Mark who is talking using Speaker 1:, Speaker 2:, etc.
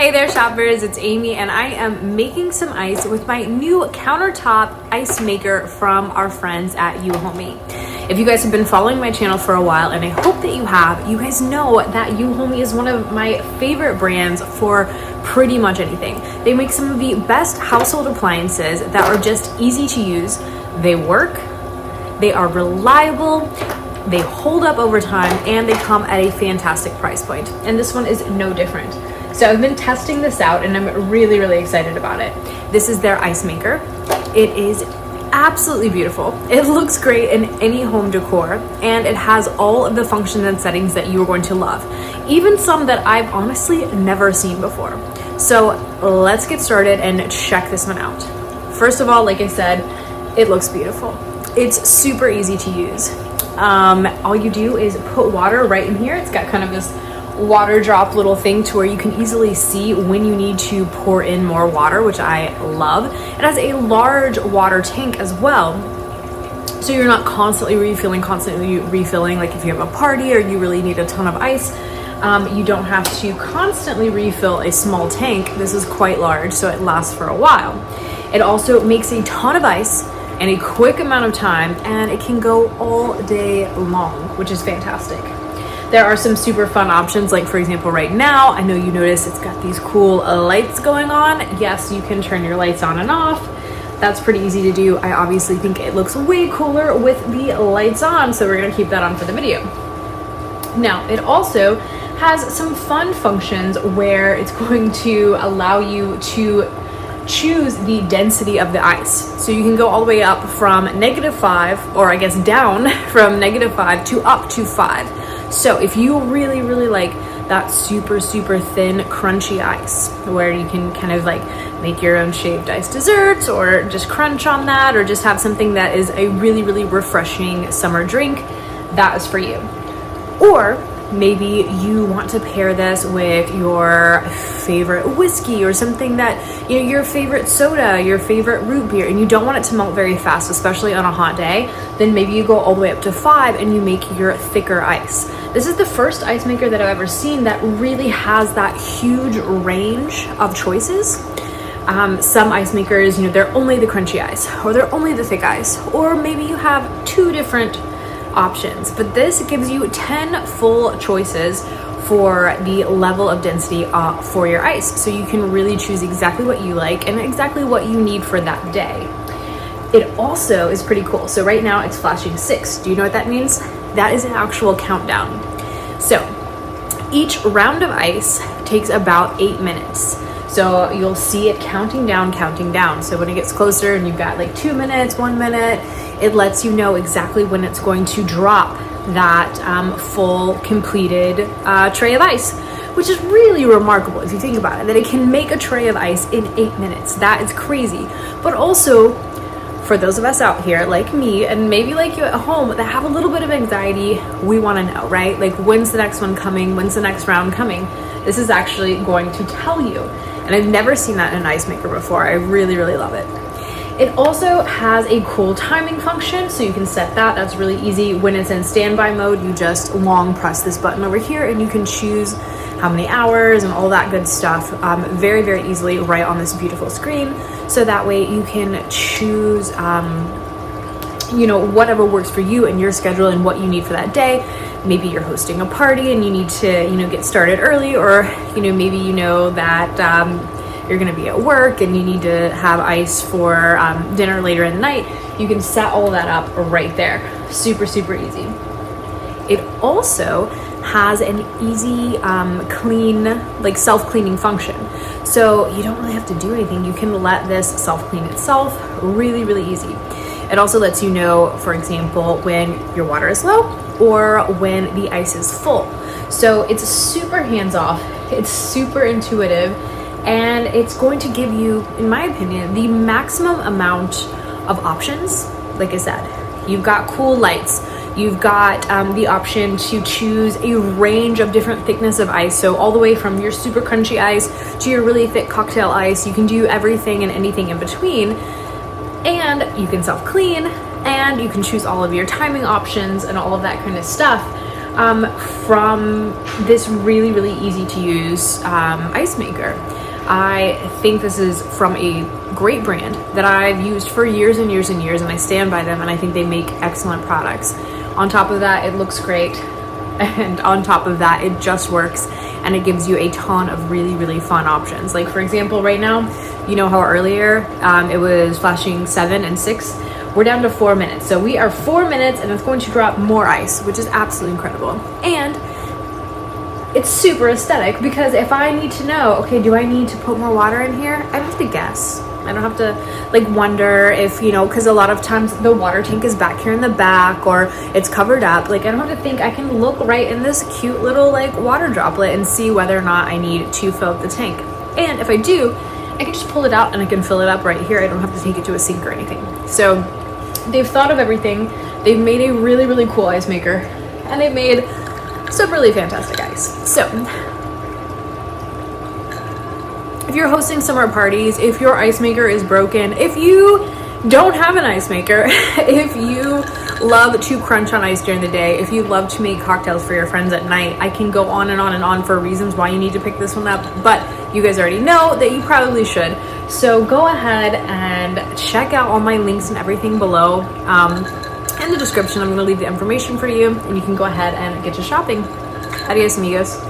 Speaker 1: Hey there shoppers, it's Amy and I am making some ice with my new countertop ice maker from our friends at EUHOMY. If you guys have been following my channel for a while, and I hope that you have, you guys know that EUHOMY is one of my favorite brands for pretty much anything. They make some of the best household appliances that are just easy to use. They work, they are reliable, they hold up over time, and they come at a fantastic price point. And this one is no different. So I've been testing this out and I'm really excited about it. This is their ice maker. It is absolutely beautiful. It looks great in any home decor, and it has all of the functions and settings that you are going to love. Even some that I've honestly never seen before. So let's get started and check this one out. First of all, like I said, it looks beautiful. It's super easy to use. All you do is put water right in here. It's got kind of this water drop little thing to where you can easily see when you need to pour in more water, which I love. It has a large water tank as well, so you're not constantly refilling. Like if you have a party or you really need a ton of ice, you don't have to constantly refill a small tank. This is quite large, so it lasts for a while. It also makes a ton of ice in a quick amount of time, and it can go all day long, which is fantastic. There are some super fun options, like for example right now, I know you notice it's got these cool lights going on. Yes, you can turn your lights on and off. That's pretty easy to do. I obviously think it looks way cooler with the lights on, so we're gonna keep that on for the video. Now, it also has some fun functions where it's going to allow you to choose the density of the ice. So you can go all the way up from -5, or I guess down from -5 to up to 5. So if you really like that super thin crunchy ice, where you can kind of like make your own shaved ice desserts, or just crunch on that, or just have something that is a really refreshing summer drink, that is for you. Or maybe you want to pair this with your favorite whiskey, or something that, you know, your favorite soda, your favorite root beer, and you don't want it to melt very fast, especially on a hot day. Then maybe you go all the way up to 5 and you make your thicker ice. This is the first ice maker that I've ever seen that really has that huge range of choices. Some ice makers, you know, they're only the crunchy ice, or they're only the thick ice, or maybe you have 2 different options, but this gives you 10 full choices for the level of density for your ice, so you can really choose exactly what you like and exactly what you need for that day. It also is pretty cool. So right now it's flashing 6. Do you know what that means? That is an actual countdown. So each round of ice takes about 8 minutes. So you'll see it counting down. So when it gets closer and you've got like 2 minutes, 1 minute, it lets you know exactly when it's going to drop that full completed tray of ice, which is really remarkable if you think about it, that it can make a tray of ice in 8 minutes. That is crazy. But also, for those of us out here like me, and maybe like you at home, that have a little bit of anxiety, we want to know, right? Like, when's the next one coming? When's the next round coming? This is actually going to tell you. And I've never seen that in an ice maker before. I really love it. It also has a cool timing function, so you can set that. That's really easy. When it's in standby mode, you just long press this button over here and you can choose how many hours and all that good stuff very easily right on this beautiful screen. So that way you can choose you know, whatever works for you and your schedule and what you need for that day. Maybe you're hosting a party and you need to, you know, get started early, or, you know, maybe you know that you're going to be at work and you need to have ice for dinner later in the night. You can set all that up right there. Super easy. It also has an easy clean, like self-cleaning function. So you don't really have to do anything. You can let this self-clean itself. Really easy. It also lets you know, for example, when your water is low or when the ice is full. So it's super hands-off. It's super intuitive. And it's going to give you, in my opinion, the maximum amount of options. Like I said, you've got cool lights. You've got the option to choose a range of different thickness of ice. So all the way from your super crunchy ice to your really thick cocktail ice. You can do everything and anything in between. And you can self-clean, and you can choose all of your timing options and all of that kind of stuff. from this really, really easy to use ice maker. I think this is from a great brand that I've used for years and years and years, and I stand by them, and I think they make excellent products. On top of that, it looks great, and on top of that, it just works, and it gives you a ton of really, really fun options. Like, for example, right now, you know how earlier it was flashing 7 and 6? We're down to 4 minutes. So we are 4 minutes, and it's going to drop more ice, which is absolutely incredible. And it's super aesthetic, because if I need to know, okay, do I need to put more water in here? I don't have to guess. I don't have to like wonder if, you know, because a lot of times the water tank is back here in the back or it's covered up. Like, I don't have to think. I can look right in this cute little like water droplet and see whether or not I need to fill up the tank. And if I do, I can just pull it out and I can fill it up right here. I don't have to take it to a sink or anything. So they've thought of everything. They've made a really, really cool ice maker, and they've made some really fantastic ice. So if you're hosting summer parties, if your ice maker is broken, if you don't have an ice maker, if you love to crunch on ice during the day, if you love to make cocktails for your friends at night, I can go on and on and on for reasons why you need to pick this one up, but you guys already know that you probably should. So go ahead and check out all my links and everything below. In the description, I'm going to leave the information for you, and you can go ahead and get to shopping. Adios, amigos.